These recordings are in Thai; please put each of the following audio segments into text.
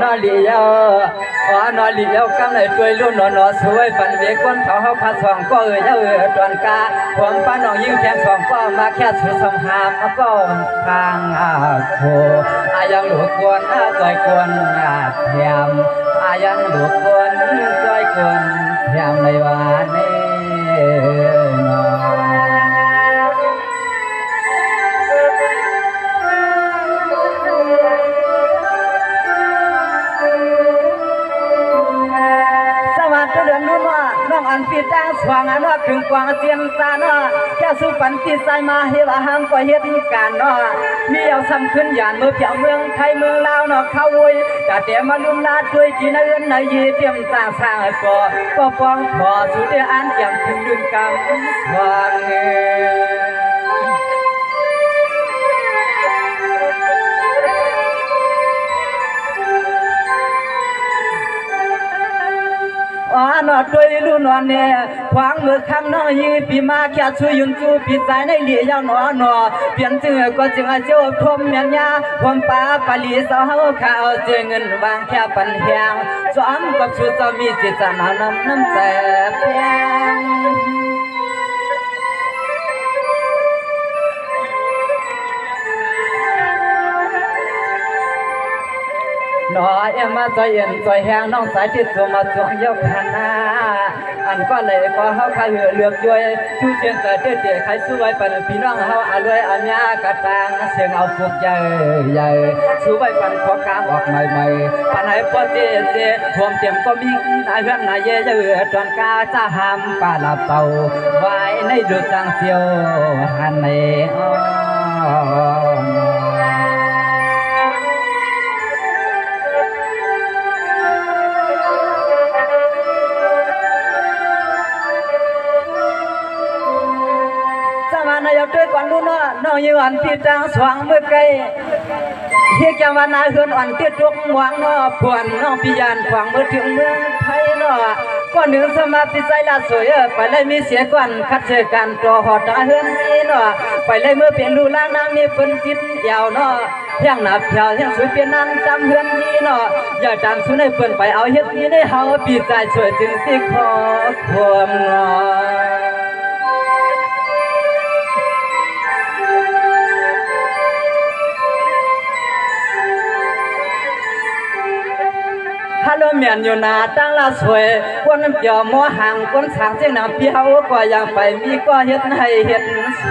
นอเลียวนอเลียวกำเลยด้วยลุ่นนอสวยปันเวก้นเขาพาสองก็ตวนกาผมป้าน้องยิ่งแพงสองก็มาแค่สุดสมหามก็ทางโคอายังหลวกวนจอยกวนแถมอายังหลวกวนจอยกวนแถมในวันนี้น้องอันปีดังสว่างนอถึงกวางเสียนตาเนาะแค่สุปันติใจมาเฮว่าห้ามก็เฮ็ดการเนาะมีเอาซ้ำขึ้นยานเมื่อเพียวเมืองไทยเมืองลาวเนาะเข้าวยแต่เดี๋ยวมาลุ่มลาด้วยจีนเอื้อนในยีเตรียมสร้างก็ป้องขอสุดอันเกี่ยมถึงดึงกำสว่างนอด้วยลู่นอนเนี่ยขวางมือคำน้อยยีปีมาแค่ช่วยยุนจูปีใจในเหลี่ยวนอนอเปลี่ยนจึงก็จึงเจ้าทมเมียนยาความป้าปลีสาวข้าวเจเงินวางแค่ปันแหงจอมกับชุดจะมีจิตนาน้ำแต่แพงน้อยมาใจเย็นใจแห้งน้องสายที่ตัวมาจวงยกขนาอันก็เลยก็เขาขายเลือกด้วยชูเชียนใจเด็ดใครสวยปันพี่น้องเขาอรวยอันยากระตังเสียงเอาพวกใหญ่สวยปันขอกางออกใหม่ปันให้พอเจผมเตรียมก็มีนายเพื่อนนายเย่ตอนกาจะหามปลาลาเป่าไว้ในดูจังเสียวหันในนายด้วยกวนลุ้นน้องยังอันที่จังสว่างเมื่อไกลเฮียจังวันนาเฮือนอันที่จุกหวังน้อพวนน้องพิยานขวางเมื่อถึงเมืองไทยน้อก็หนึ่งสมาธิใจละสวยไปเลยมีเสียกวนคัดเจอกันตัวหอดเฮือนนี้น้อไปเลยเมื่อเปลี่ยนลูล่างน้ำมีเป็นจิตยาวน้อเพียงหนับเพียวเพียงสวยเปลี่ยนนั้นจำเฮือนนี้น้ออย่าจำสุนัยเปิ่นไปเอาเฮ็ดนี้ได้เฮาปีใจสวยจึงที่ขอความน้อฮัลโหลเมียนอยู่นาตั้งละสวยคนเปียวมัวห่างคนสางเสียงน้ำเปียวก็ยังไปมีก็เฮ็ดให้เฮ็ด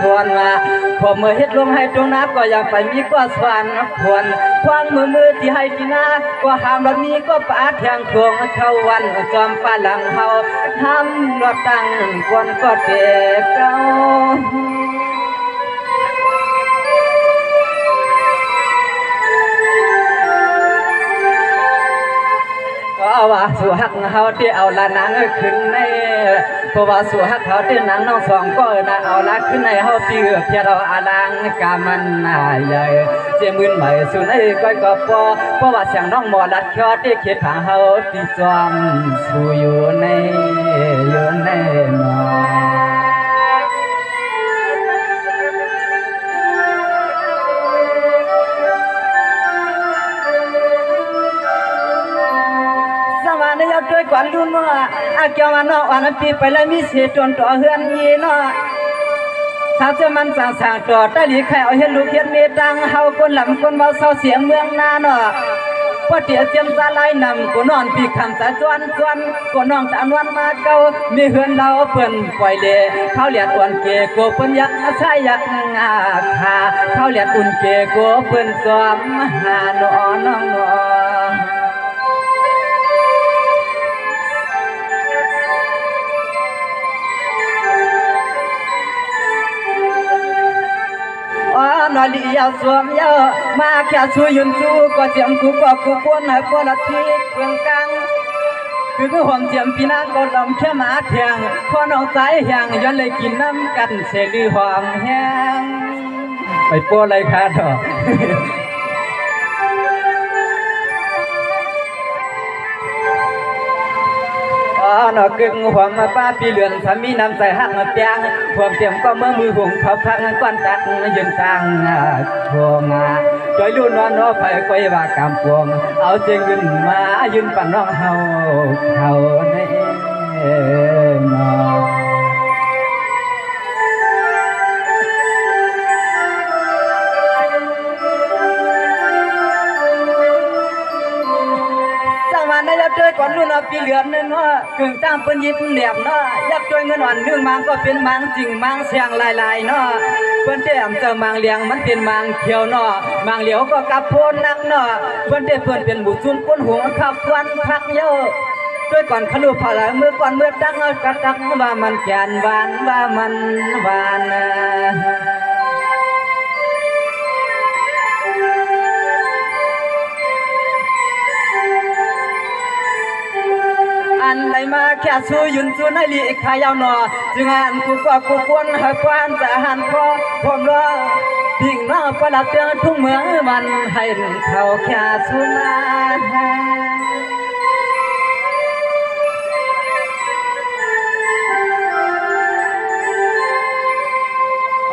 ส่วนว่าพอเมื่อเฮ็ดลงให้ตรงน้ำก็ยังไปมีก็สวนควรควางมือที่ให้ที่นาก็หามแบบนี้ก็ปาดแทงทวงเข้าวันจอมปลาหลังเฮาทำรถตั้งคนก็เด็กเก่าว่าสู่หักเขาที่เอาละนางขึ้นในเพราะว่าสู่หักเขาที่นางน้องสองก็น่ะเอาละขึ้นในเขาปีเพียเราอาลังกามันใหญ่เจมืนใหม่สู่ในก้อยก็พอเพราะว่าเสียงน้องหมอลัดเคียวที่เขียนผาเขาที่จอมสู่อยู่ในนอด้วยกวนลุ้นว่าอาเกี่ยวมันนอกวันปีไปแล้วมีเสียจนต่อเฮือนยีเนาะถ้าจะมันสั่งต่อได้หลีใครเอาเห็นลูกเห็นเมตังเฮาคนหลำคนเบาเศร้าเสียงเมืองนาเนาะพอเตี๋ยเสียมตาลายนำกูนอนปีคำตาจวนกูน้องตานวันมาเก่ามีเฮือนเราเปิ้นปล่อยเล่เขาเลียดอ้วนเกโกเปิ้นยักใช่ยักขาเขาเลียดอุ่นเกโกเปิ้นจอมหาน้องน้องนอลียาวสวมยามาแค่ช่วยยุนจูก็เจียมกูก็กูปวนให้ปวดที่เมืองกลางคือกูห่วงเจียมพี่นาก็ลำแค่มาเทียงพอน้องสายแหงย้อนเลยกินน้ำกันเสลือหอมแห้งไปปวดอะไรค่ะเถอะนอกึ่งหัวมาป้าปีเหลือนสามีนำใส่หักมาแปงหัวเตรียมก็เมื่อมือหุงเขาพังก้อนตักยืนตังหัวงา จอยลู่นอนน้อไปก้อยว่ากำปวงเอาเจงเงินมายืนปั่นน้องเฮาเขาในนอในยักษ์ช่วยก่อนนู่นปีเหลือนนั่นว่ากึ่งตั้งเป็นยิบเหลี่ยมเนาะยักษ์ช่วยเงินอ่อนเนื่องมังก็เป็นมังจริงมังเสียงลายเนาะเพื่อนเตี้ยมเจอมังเลี้ยงมันเป็นมังเขียวเนาะมังเหลียวก็กับโพนนักเนาะเพื่อนเตี้ยเพื่อนเป็นบุตรซุนก้นหัวขับวันพักเยอะด้วยก่อนขลุ่มพอละเมื่อก่อนเมื่อตั้งกระตักว่ามันแก่นหวานว่ามันหวานอันไหลมาแค่สู้ยุนสู้ในลีขายาวหนอจึงอันกูกว่ากูควรหาความจะหันคอผมรอทิ้งน้อประดับเตือนทุ่งเมืองมันให้เขาแค่สู้มา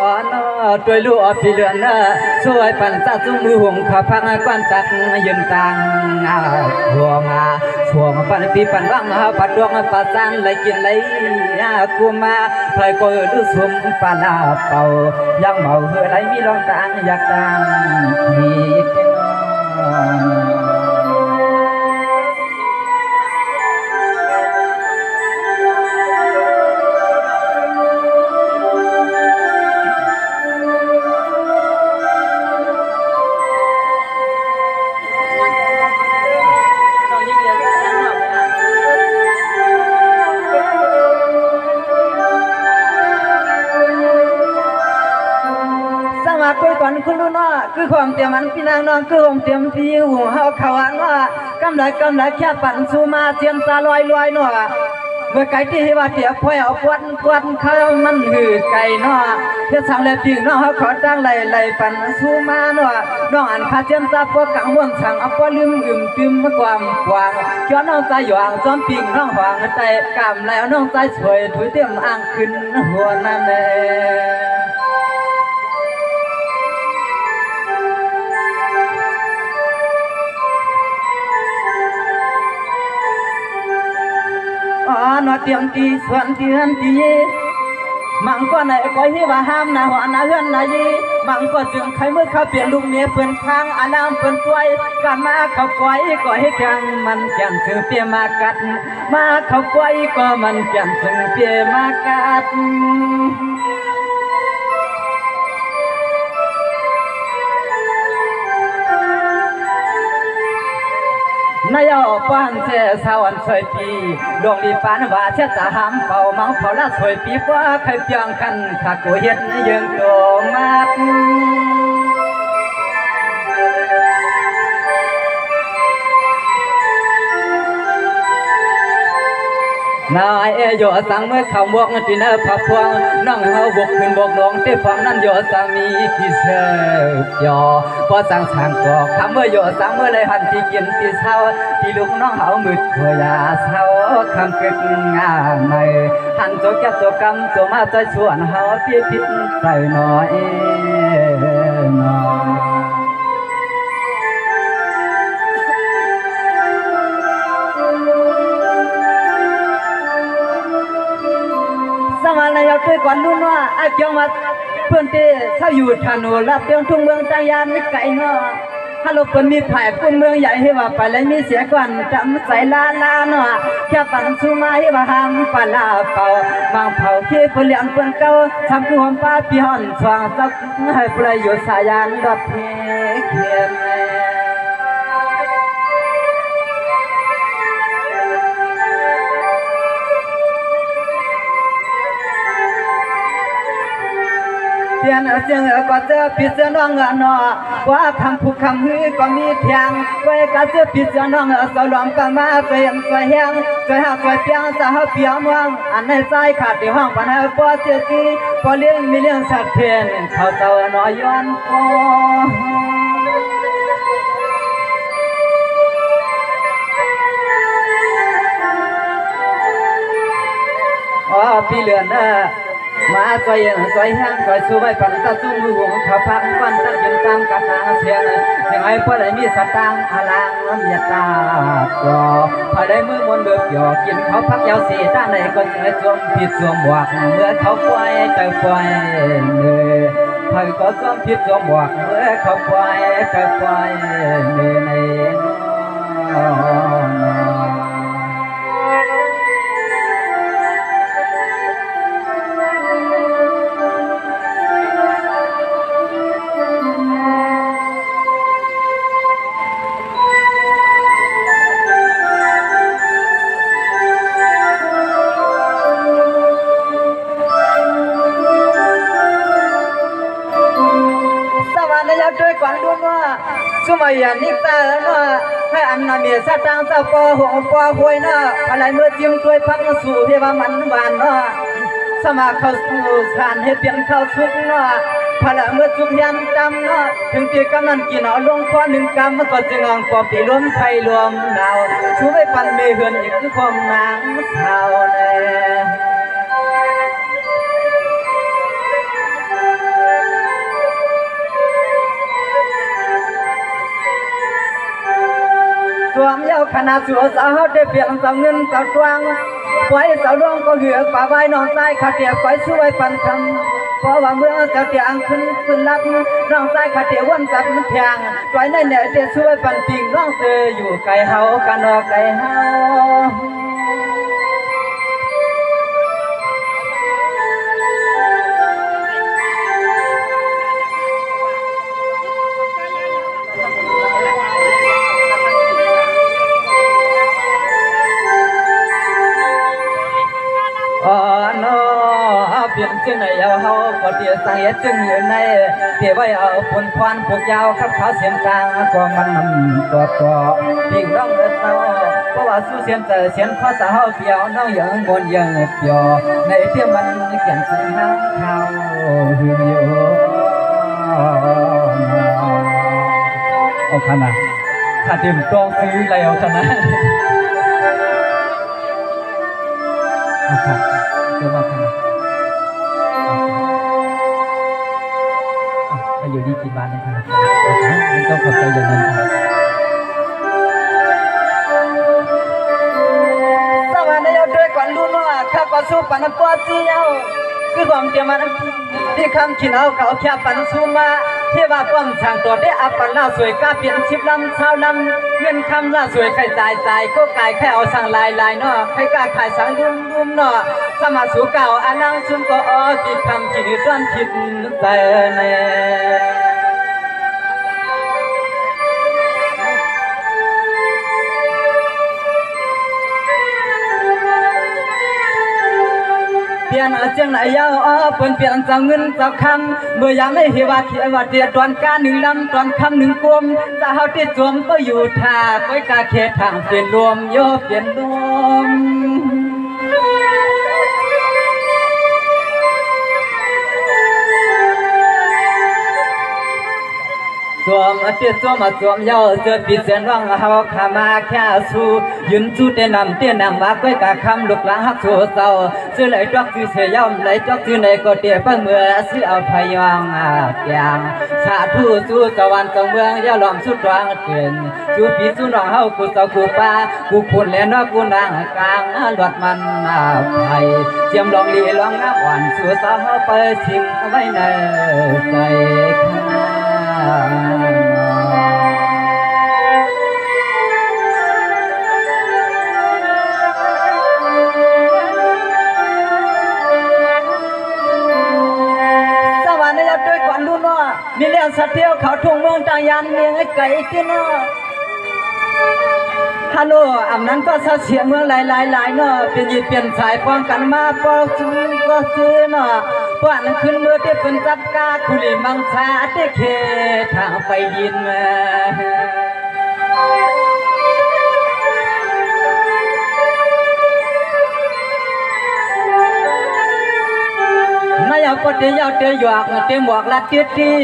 อ๋อนตัวลูกปีเดือนช่วยปั่นตาจุ่มมือห่วงขาพังกวนตักยืนตังห่วงช่วงปั่นปีปั่นว่างปัดดวงปัดจานไหลกินไหลกูมาไฟก็ดูสุ่มปลาเป่ายังเมาเหือไหลมีรองตางอยากตังมีคุยก่อนคุณรู้เนาะคือความเตรียมมันพี่นางน้องคือความเตรียมที่หัวเฮาเขาอันว่ากำไรแค่ปั่นซูมาเทียมตาลอยเนาะเมื่อไก่ที่ว่าเตียพ่อยเอาปวดเขามันหือไก่เนาะเพื่อทางแล้วพี่น้องเฮาขอตั้งไหลปั่นซูมาเนาะน้องอันพาเทียมตาพวกกังวลสั่งเอาพอลืมตึมความกว้างย้อนน้องใจหยางจอมปิงน้องหวางใจกำแล้วน้องใจสวยถุยเตรียมอ่างขึ้นหัวนั่นเองนอเตรียมตีส่วนเตือนตีมังก็ไหนก็ให้ว่าห้ามนะหัวนะเฮือนนะยีมังก็จึงใครเมื่อเขาเปลี่ยนลูกเมียเปิ่นค้างอารามเปิ่นป่วยกันมาเขาป่วยก็ให้แข่งมันแก่นถึงเปียมากัดมาเขาป่วยก็มันแก่นถึงเปียมากัดนายเอาป้านเสียสาวอันสวยปีดวงดีปานว่าเชื่อจะหามเป่ามังเผาละสวยปีว่าเคยเพียงกันขากูเห็นยืนโตมัดนายโยสังเมื่อเขาบวกที่เนื้อผักพวงน้องเฮาบวกขึ้นบวกลงที่ฟองนั้นโยสังมีที่เสือยอพอสั่งทางก็คำเมื่อโยสังเมื่อไรหันที่กินที่เศร้าที่ลูกน้องเฮามืดหัวยาเศร้าคำกึกงาในหันโจแก้วโจกำโจมาใจชวนเฮาที่พิษใส่หน่อยมาในยอดช่วยก่อนนู่นว่าอาเกี่ยวมาเพื่อนเตะถ้าอยู่ถนนรับเตียงทุ่งเมืองตายานไม่ไกลเนาะฮัลโหลเปิ้นมีไผ่ปุ่นเมืองใหญ่ให้ว่าไปเลยมีเสียก่อนจำใส่ลาเนาะแค่ปั่นซูมาให้ว่าหามปลาเป่าบางเผาเที่เพื่อนเลี้ยงเพื่อนเก่าทำคือหอมป้าพี่ห่อนสว่างสักให้ประโยชน์สายานดอกเพเขียนเพียนเสียงก็เจอพิจารณาเนาะว่าคำพูดคำฮือก็มีเทียงไว้ก็เจอพิจารณาสลอมกันมาเปลี่ยนเปลี่ยนเปลี่ยนหักเปลี่ยนสาวเปียมวังอันในใจขาดที่ห้องปัญหาปอเจตีปอเลี้ยงมีเลี้ยงสัตว์เพียนเขาเต่าน้อยย้อนอ๋อพี่เหลือน มาซอยซอยแห้งซอยสู้ไว้ปันตะจุ้งมือหงเขาพักปันตะยืนตามกระตางเสียงเสียงไอ้พอได้มีสตางค์พลังเมียตาก็พอได้มือมนเบิกหยอกกินเขาพักยาวสีด้านไหนก็เสียจมผิดจมบวกเมื่อเขาปล่อยเจอปล่อยเนื้อพอยก็จมผิดจมบวกเมื่อเขาปล่อยเจอปล่อยเนื้อในด้วยกวนลุงว่าสมัยนี้ตาเนาะให้อันนาเมียสตางเจ้าปอหัวปอหวยเนาะอะไรเมื่อจิ้มด้วยพักมาสู่เพียว่ามันหวานเนาะสมาเขาสู่สานให้เปลี่ยนเข้าสุกเนาะพละเมื่อจุกยันจำเนาะถึงตีกำนันกินเอาลงคอหนึ่งกำมันก็จึงอ่างปอปีรวมไทยรวมดาวชูไว้ปันเมเหือนอีกคือความนางสาวเน่สวมเย้าขนาดสัวสาวได้เปลี่ยนสาวเงินสาวตวงไว้สาวดวงก็เหือกป่าใบนอนใต้ขาเตียไว้ช่วยปันคำเพราะว่าเมื่อเจ้าเตียงขึ้นลัดน้องใต้ขาเตียวันจับมันแพงไว้ในแหน่เตียช่วยปันปิงน้องเธออยู่ไกลเฮากันออกไกลเฮาเปลี่ยนจึงในยาวเฮาก็เตียสังเอ็ดจึงอยู่ในเตียไว้เอาผลควันพวกยาวขับเขาเสียงกลางก็มันนำตัวพิงร้องเศร้าเพราะว่าสู้เสียงเสียงภาษาเฮาเปียวน้องยังบนยังเปียวในเที่ยมันเขียนซึ่งห้างเขาหืนอยู่เอาขนาดถ้าเตรียมตัวซื้อแล้วขนาดเอาค่ะเดี๋ยวมาขนาดอยู่ดีกี่บาทนะครับไม่ต้องขอบใจอย่างนั้นสวัสดีเอาด้วยก่อนรู้ว่าข้าก็สู้ปันปอจีเอาคือความเตรียมมันที่คำขินเอาเขาแค่ปันสู้มาที่ว่าป้อมช่างตัวได้อัปปันล่าสวยก้าเปลี่ยนชิบลำเช้าลำเงินคำล่าสวยใครจ่ายก็กายแค่เอาสั่งลายเนาะใครกล้าขายสั่งรุ่มเนาะสมาสู่เก่าอานังซุ่มก็ที่คำขินด้านผิดแต่เน่เปลี่ยนเจียงไหนยาวเปลี่ยนจากเงินจากคำเมื่อยามไม่เหี่ยวเขียว่าเดียดตอนการหนึ่งลำตอนคำหนึ่งกลมจะเฮาที่จวมก็อยู่ท่าก้อยกาเขตทางเปลี่ยนรวมโยเปลี่ยนรวมสวมเตี้ยสวมสวมยาวเจอปีเสียนว่างเฮาขามาแค่สู้ยืนสู้เต้นนำเตี้ยนำมาก้อยกาคำลูกหลานฮักสู้เศร้าซื้อไหลจอกซื้อเสียย่อมไหลจอกซื้อในก็เตี้ยเพิ่งเมื่อซื้อเอาพยองแกงชาทู่สู้ตะวันตกเมืองย่าล้อมสุดวางเตือนสู้ปีสู้น้องเฮากูเศร้ากูป้ากูคุณและนอกกูนางกลางหลอดมันไผ่เจียมลองลีลองน้ำหวานสู้สาวเฮาไปชิงไว้ในใจข้ามีเรื่องสัตว์เที่ยวเขาทุ่งเมืองต่างยันเมียงไอ้ไก่ที่น่ะฮัลโหลอำนั้นก็เสียงเมืองหลายเนาะเป็นยีเปลี่ยนสายป้องกันมาปอกซื้อก็ซื้อเนาะป้อนขึ้นเมื่อที่เป็นจับกาคุลิมังชาเตเคทางไปดินมาไม่เอาก็เดียวเดียวหยอกเตียมหมวกลัดที่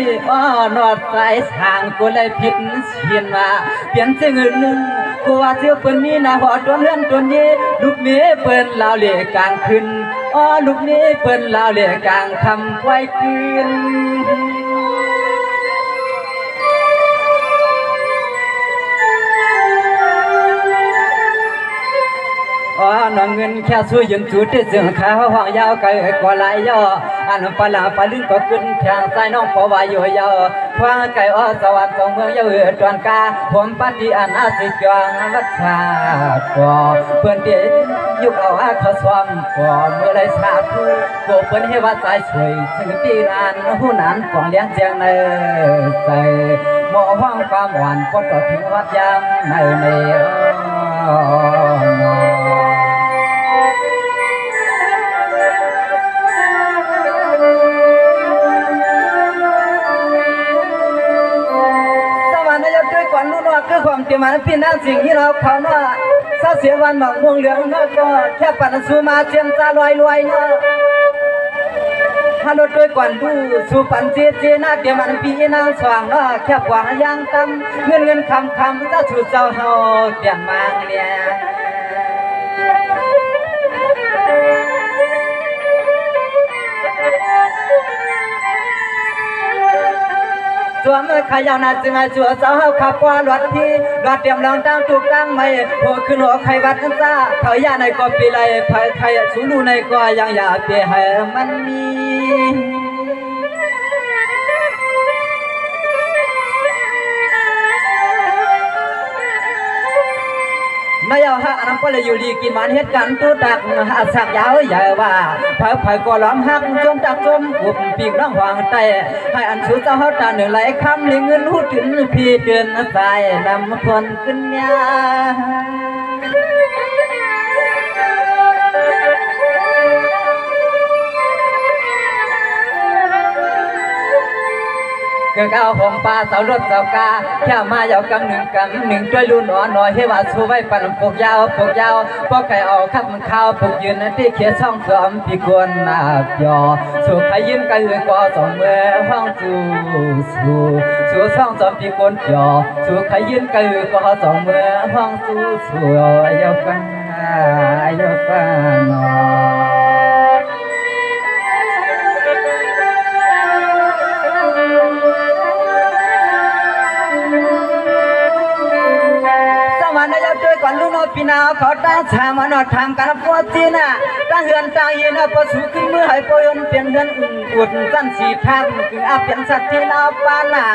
นอดสายทางก็เลยผิดเสียนมาเปลี่ยนเสียงหนึ่ง กูว่าเสียวเปิ้นมีหน้าหอดตัวเฮือนตัวนี้ลูกนี้เปิ้นลาวเล่กลางคืนอ๋อลูกนี้เปิ้นลาวเล่กลางคำไว้คืนอ๋อนองเงินแค่ช่วยยืนจุดที่เสียงข้าวห้องยาวไกลกว่าหลายย่ออันปลาปลาลึงก็ขึ้นแทงใส่น้องปอวายอยู่ยาวฟังไก่อ้อสวรรค์ของเมืองยาวจวนกาผมปฏิอันอาศิจวงวัชชาก่อเพื่อนเดียยุคเอาอาเขาสวมก่อเมื่อไรชาผู้โกเปิ้นให้ว่าใจช่วยถึงตีนานผู้นั้นก่อนเลี้ยงเจียงในใจหมอห้องความหวานก็ต่อถึงวัดยามในก่อนนู้นว่าคือความเตรียมมันพี่นั่นสิ่งที่เราเขาเนาะซาเสียวันหมอกม่วงเหลืองเนาะก็แค่ปั่นสูมาเจียมตาลอยเนาะฮัลโหลด้วยก่อนดูสูปั่นเจหน้าเตรียมมันพี่นั่งสว่างเนาะแค่กวางย่างตำเงินคำจะถูกเจ้าเฮาเปลี่ยนมาเนี่ยตัวเมื่อขยาวนาจึงไอจัวเจ้าขับว่าหลอดที่หลอดเตรียมลองตั้งถูกตั้งไม่หัวขึ้นหัวใครวัดจ้าเขาย่าในก็ปีไรใครสูรูในก็ยังอยากเปลี่ยนให้มันมีนายเอาฮะอันนั้นก็เลยอยู่ดีกินมันเหตุการณ์ตัวดักอาสักยาวใหญ่ว่าเผยก็ล้อมหักจมตักจมกุบปีกน้องหวางแต่ให้อันสูเจ้าตาหนึ่งไหลคำลิงเงินหูถึงพี่เดินสายนำคนขึ้นยาเกิดเอาหอมปลาเสารถเสากาแค่มาเยาวกำหนึ่งด้วยรุ่นอ่อนน้อยให้ว่าสู้ไว้ปั่นปกยาวพอไก่เอาขับมันข้าวปกยืนที่เขียช่องสวมพี่กวนนาบยอสู้ใครยิ้มกันก็สองมือห้องสู้ช่องสวมพี่กวนยอสู้ใครยิ้มกันก็สองมือห้องสู้เยาวกันนอก่อนลูกน้องพี่น้าเขาตั้งชามันทำการปวดจีน่ะตั้งเฮือนตั้งยินพอสูขึ้นมือให้ปอยนเปลี่ยนเฮือนอุดสั้นสีทางคืออาเปลี่ยนสัตว์ที่ลาวปานน่ะ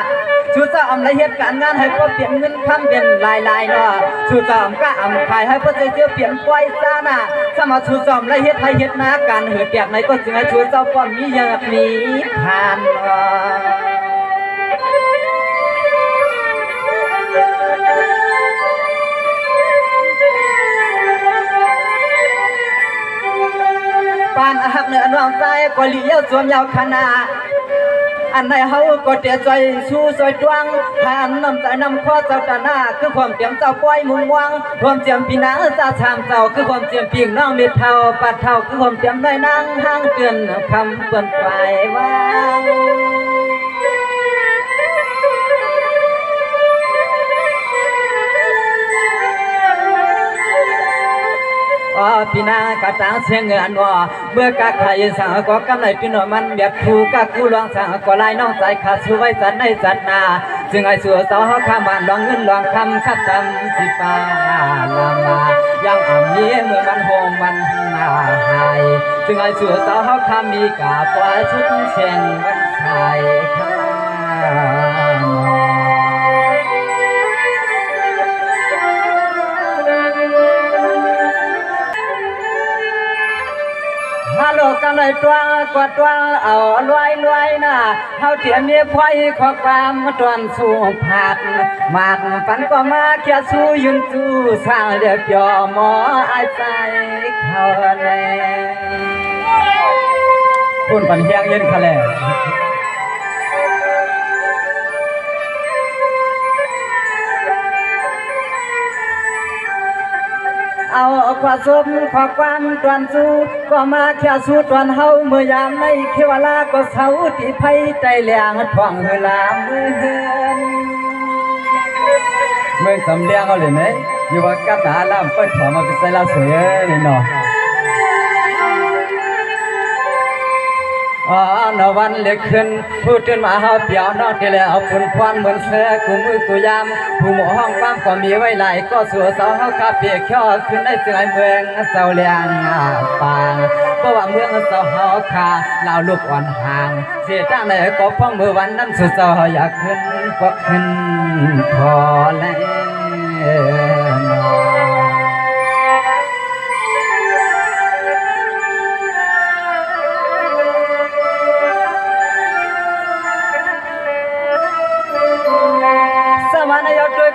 ชูจะอำละเหตุการงานให้พอเปลี่ยนเงินคำเปลี่ยนลายเนาะชูจะอำก็อำขายให้พอเจอเปลี่ยนปล่อยซาน่ะสมาชูจะอำละเหตุให้เหตุนาการเหือแตกในก็จึงให้ชูเจ้าป้อมมีอยากมีผ่านเนาะปานหักเนื้อน้องใจก็เลี้ยวสวมยาวขนาอันในเฮาก็เตียใจสู้ซอยตวงหันน้ำใจน้ำข้อเจ้าตาหน้าคือความเตรียมเจ้าป้อยมุงวังความเตรียมพี่นางซาชามเจ้าคือความเตรียมพี่น้องเม็ดเท่าปัดเท่าคือความเตรียมได้นางห้างเตือนคำเตือนไปว่าพี่นางกระตังเสียงเงินว่าเมื่อกะใครสั่งก็กำไรพี่น้องมันแบบถูกกะกู้ลองสั่งก็ลายน้องใจขาดสู้ไว้จันในจันนาจึงไอ้สัวเสาข้ามบ้านลองเงินลองคำคัดคำสิฟ้าลามายังอ่ำนี้เมื่อมันโฮมมันนาหายจึงไอ้สัวเสาข้ามมีกาปล่อยชุดเสียงวันชายข้าฮัลโหลกันเลยตัวกว่าตัวเอาลอยน่ะเฮาเทียมมีไฟขอความตวนสู้ผักมากปันก็มาแค่สู้ยืนสู้สร้างเรียกยอหมอไอ้ใจเขาแน่ปุ่นปันเฮียงเย็นเขาแหละเอาความสมขอความตวนสู้ก็มาแค่สู้ตวนเฮาเมื่อยามในเขวลาก็เสาที่ไผใจแหลงท่องเวลามือเฮือนเมื่อสำเลียงเอาเลยไหม อยู่ว่ากัดหนาล่ำเปิ้นถอมาเป็นไซลาสวยนี่เนาะนวันเล็กขึ้นพูดจนมาเฮาเปียวนอกที่แล้วปุ่นควันเหมือนเสือกูมือกูยามผู้หมอห้องปั้มก็มีไว้ไหลก็สัวเสาเฮาคาเปียกข้อขึ้นได้เสือเมืองเสาเลียงปางเพราะว่าเมืองเสาเฮาคาลาวลูกอ่อนห่างเสียตั้งไหนก็พ้องมือวันนั้นสุดเสาอยากขึ้นก็ขึ้นพอแล้ว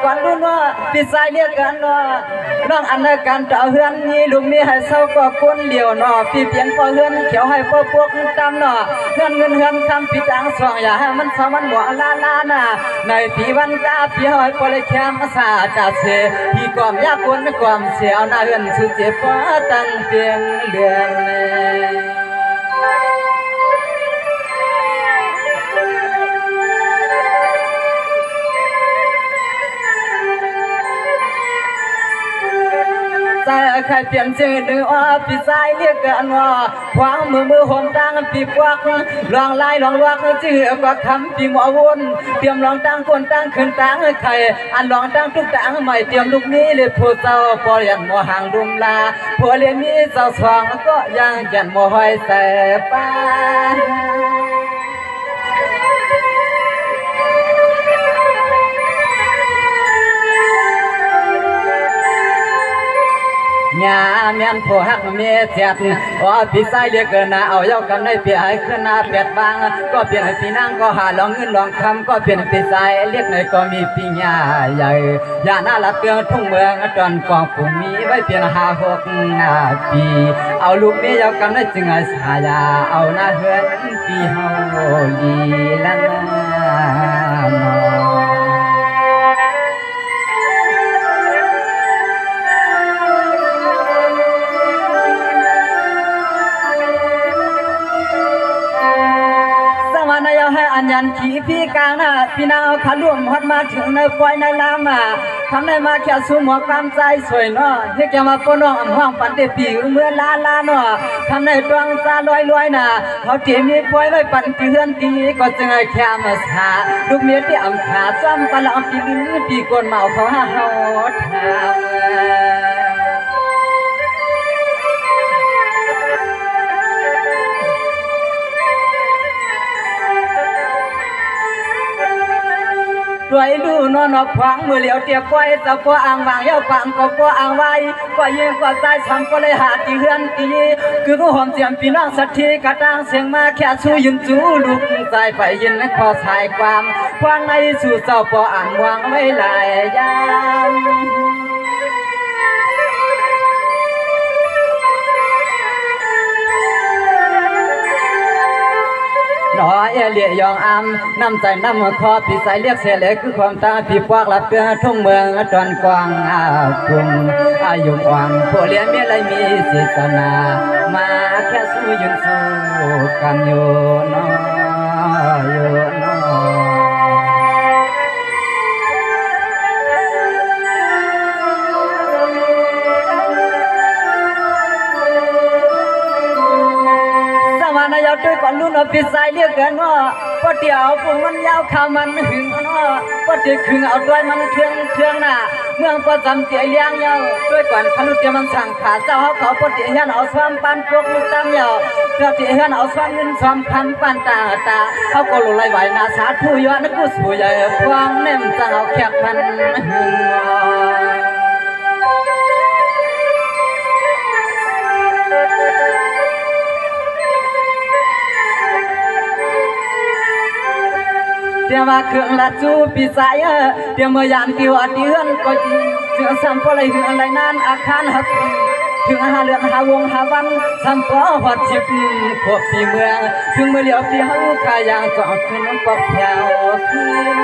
ก่อนรุ่นว่าปีสายเรียกกันว่าน้องอันในการเจ้าเฮือนมีลุงมีให้เศร้าก็คนเดียวเนาะปีเปลี่ยนพอเฮือนเขียวให้พอพวกตามเนาะเฮือนเงินเฮือนคำปีตังสองอย่าให้มันสมันบ่ลาลาน่ะในปีวันตาปีหอยพอเลยแค่มาสาตาเสพี่ความยากคนความเสียวหน้าเฮือนสุดเจ็บพอตั้งเตียงเดือนใจใครเปลี่ยนชื่อหนึ่งว่าพี่สายเรียกกันว่าขวางมือหอมตังปีกวักลองไล่ลองวักชื่อก็คำปีหมอวนเตรียมลองตั้งคนตั้งขึ้นตั้งใครอันลองตั้งทุกตั้งใหม่เตรียมลูกนี้เลยผู้เจ้าพอเรียนหมอห่างดุมลาพอเรียนนี้เจ้าสองก็ยังยันหมอหอยแสบป้าญาเมียนผู้ฮักเมียเสียดว่าพี่สายเรียกเกินนะเอาเย้ากันได้เปียให้ขึ้นหน้าเป็ดบางก็เปลี่ยนให้พี่นั่งก็หาลองเงินลองคำก็เปลี่ยนพี่สายเรียกไหนก็มีพี่ญาใหญ่ญาหน้าละเตือนทุ่งเมืองจนกองผู้มีไว้เปลี่ยน5-6 ปีเอาลูกเมียเย้ากันได้จึงให้สายาเอาหน้าเฮือนพี่เฮาลีละนาให้อันยันขี่พี่กลางนะพี่นางขาลุ่มฮอดมาถึงในควายในลามาทำได้มาแค่สู้หมอความใจสวยเนาะเรียกแกมาปนน้องห้องปันเดปีเมื่อลาเนาะทำได้ดวงตาลอยน่ะเขาเตรียมมีควายไว้ปั่นเพื่อนตีก็จึงให้แค่มาสาลูกเมียที่อำขาจ้ำปลาอำปีลิ้นปีกวนเมาเขาหาเฮาทำด้วยดูนอนขวางมือเหลียวเตียก้อยตะกัวอ่างวางเย้าปังก็กัวอ่างไว้ก็ยิงก็ใจทำก็เลยหาตีเฮือนตีคือก็หอมเจียมพี่น้องสักทีกระตังเสียงมาแค่ชูยืนจูลูกใจไปยินและขอสายความในสู่เจ้าปออ่างวางไว้หลายยามน้อยเลี้ยยองอำน้ำใจน้ำคอพี่สายเรียกเสียเลยคือความตาพี่พวกหลับเพื่อทุ่งเมืองจอนกวางกรุงอายุอ่อนผู้เลี้ยงเมียไรมีศิษนามาแค่สู้ยืนสู้กันอยู่น้อยอยู่น้อยนายด้วยก่อนรุ่นพิสัยเรียกกันว่าปะเดี๋ยวปุ่มมันยาวขามันหึงเนาะปะเดี๋ยวขึงเอาด้วยมันเครื่องน่ะเมืองประจำเตียเลี้ยงยาวด้วยก่อนขลุเตียมันสั่งขาเจ้าเขาปะเดี๋ยวยันเอาซ้ำปันพวกลูกตามยาวปะเดี๋ยวยันเอาซ้ำเงินซ้ำพันปันตาเขาก็ลุไลไหวนาสาธุย้อนนักกู้สู้ใหญ่ควางเน่มจังเอาแขกมันหึงเดี๋ยวมาเครื่องละจูปีสายเดี๋ยวมายานที่วัดเดือนก็เสือสัมปะเลยถึงอะไรนั้นอาคารหักถึงหาเรือนหาวงหาวันสัมปะหัดจิบขบปีเมืองถึงเมื่อเลี้ยวปีเฮากายางจอดขึ้นปอกแถวขึ้น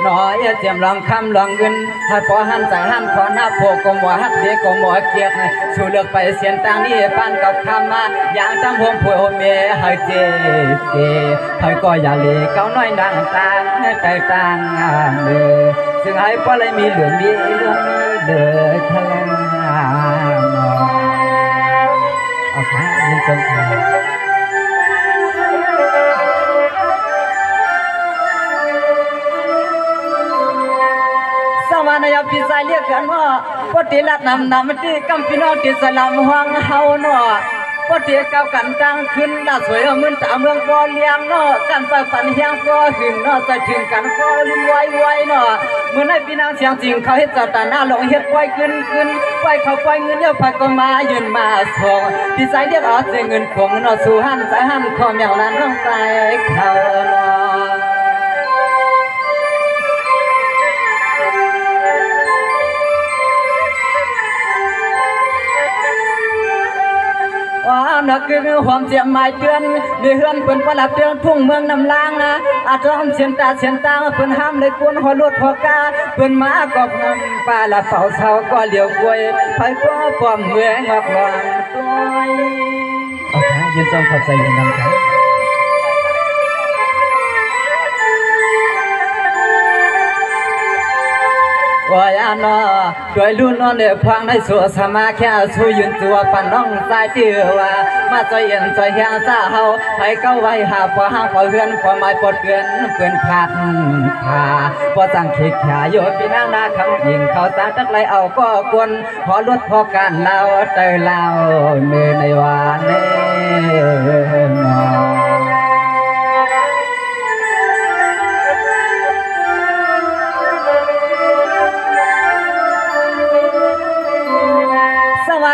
น้อย เจียมลองคำลองเงินหัดพอหันใจหันขอหน้าโพกหมอหักเดียกหมอเกียกสู่เลือกไปเสียนต่างนี่ปานกับคำมาอย่างตั้งพงผัวเมียให้เจให้ก็อย่าเลี้ยเก้าน้อยดังต่างใจต่างเด้อซึ่งให้พอเลยมีเหลืองมีเรื่องมีเด้อทะเลเอาค่ะยินจงค่ะนายพิสัยเรียกกันว่าปฏิลัดนำที่กัมพินอติสลามหวังเฮาเนาะปฏิเก้ากันตั้งขึ้นละสวยเหมือนตาเมืองบ่เลี้ยงเนาะกันไปปันเฮียงก็หึงเนาะจะถึงกันก็ลิ้นไว้เนาะเมื่อในพี่นางเสียงจริงเขาให้จัดตาหน้าลงเฮ็ดไว้ขึ้นไว้เขาไว้เงินเลี้ยวพักก็มายืนมาส่งพิสัยเรียกเอาเงินคงเนาะสู่หันใจหันคอมอย่างนั้นน้องใจเขาเนาะนักคือความเจียมหมายเตือนมีเฮือนเพิ่นประหลับเตือนทุ่งเมืองน้ำลางนะอาจอมเสียนตาเพิ่นห้ามเลยกวนหัวรถหัวกาเพิ่นมาก็เงินป่าละเป่าเสาก็เหลียวกวยไผก็ป้อมเมืองออกลองตัวเอาค่ะยินจงขอบใจยินนำครับว่าอย่าเนาะด้วยรุ่นนอนเดือพังในสัวสมาแค่สู้ยืนตัวปันน้องใจเตือว่ามาใจเย็นใจเฮียซาเฮาให้เก้าไว้หาพอห้างพอเฮือนพอไม้ปดเกินเกินขาดขาพอสั่งขีดขาโยพี่นางนาคำยิงเขาสาจักไรเอาก็กวนพอลดพอการเล่าเตยเล่าเมื่อในวันนี้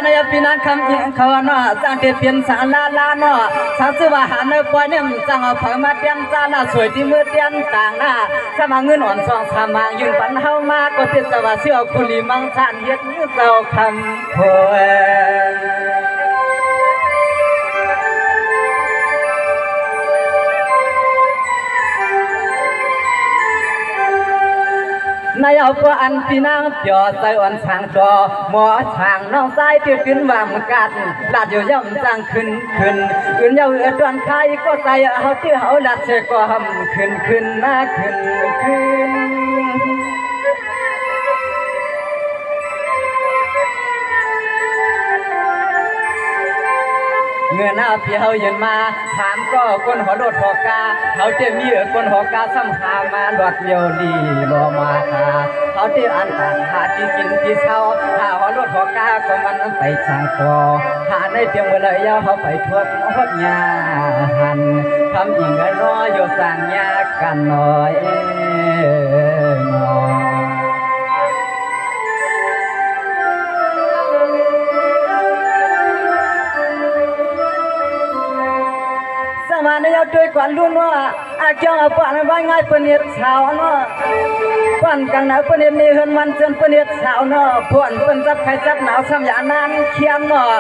นายพี่นักคำยังเขาเนาะจังเปลี่ยนสารลาเนาะสังสือว่าหาเนื้อปล่อยเนี่ยจังเอาเผามาเตียนจาน่ะสวยที่มือเตียนต่างหน้าสมาเงินอ่อนซองสามางยืนปันเฮามาก็เพียงว่าเสื้อคุลีมังชานเฮ็ดมือเจ้าคำโพนายเอาก็อันพี่นางเปียใจอ่อนช่างจอหมอช่างน้องใจที่ขึ้นวางกันลาดอยู่ย่ำจังขึ้นอื่นเยาเอือดวนใครก็ใจเขาที่เขาลัดเชก็หำขึ้นนะขึ้นเมื่อหน้าพี่เขาเย็นมาถามก็คนหัวโดดหัวกาเขาเตมีคนหัวกาซ้ำหามาดอดเดียวดีบ่มาเขาที่อันต่างหาที่กินที่เช้าหาหัวโดดหัวกาก็มันไปช่างคอหาได้เพียงเวลาเยาเขาไปทวดหดยาหันคำยิงกันน้อยอยู่สั่งยากันน้อยมาในเอาด้วยก่อนรุ่นว่าอาเจ้าป่านไว้ง่ายเปนียดสาวเนาะป่านกลางหนาวเปนียดมีเฮือนมันจนเปนียดสาวเนาะพวนเป็นจับใครจับหนาวซ้ำยานานเขียนเนาะ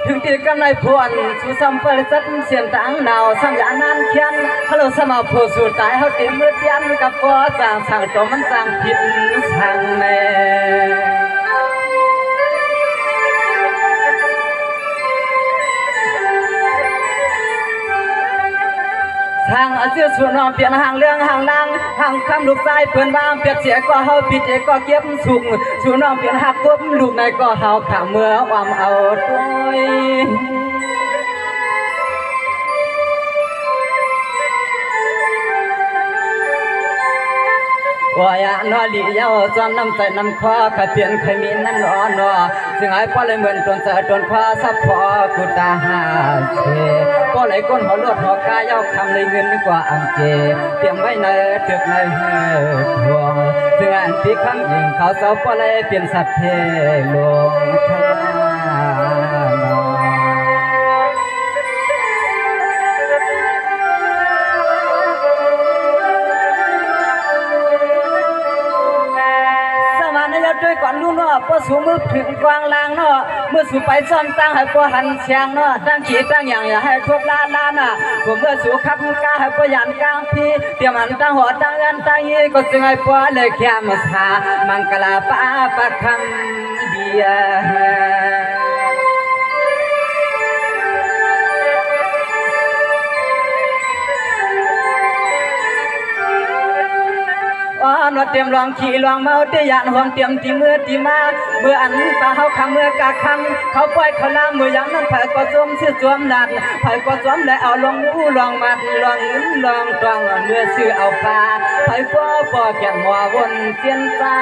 ถึงตีกันในพวนสู่ซ้ำเปิดจับเสียนต่างหนาวซ้ำยานานเขียนฮัลโหลสมาผู้สู่ตายเขาเต็มมือเตียนกับพ่อจางสั่งตัวมันจางผิดสั่งแม่ทางอาเซียส่วนน้องเปลี่ยนห่างเรื่องห่างล่างห่างคำลูกชายเพื่อนบ้านเปลี่ยนเสียก็เฮาปิดเอก็เก็บสุกส่วนน้องเปลี่ยนหักกบลูกในก็เฮาขาเมื่อความเอาด้วยว่าอย่านอลีเยาจอนน้ำใจน้ำคอขเปลี่ยนเคยมีนั่นนอนอซึ่งไอ้พ่อเลยเหมือนตนเสือตนคว้าซับพอกุตาหาเชพ่อเลยก้นหัวลวดหัวกาเย้าคำเลยเงินกว่าอังเกเตรียมไว้ในเถือกในเฮือกทวงซึ่งอันที่คำยิงเขาเสาพ่อเลยเปลี่ยนสัตว์เทลงทลาด้วยก่อนรู้เนาะพอส สูมือถึงกวางลางเนาะเมื่อสู่ไปซ่อมตั้งให้ปัวหันเชียงเนาะตั้งขีตั้งอย่างอย่าให้ทุบล้านน่ะผมเมื่อสู่คับกาให้ปัวยันกลางพี่เตรียมอันตั้งหัวตั้งเงินตั้งยี่ก็จึงให้ปัวเลยแค่มาสามังกลาป้าปะคำเบียนวดเตรียมลองขี่ลองเมาเตียนห่วงเตรียมตีมือตีมาเมื่ออันตาเขาคำเมื่อกะคำเขาปล่อยเขาลามมือยังนั้นไผ่ก็จมชื่อจวมนัดไผ่ก็จวมและเอาลองมูลองมัดลองเงินลองตรองเมื่อชื่อเอาปลาไผ่ก็ปอแก่หมัววนเจียนตา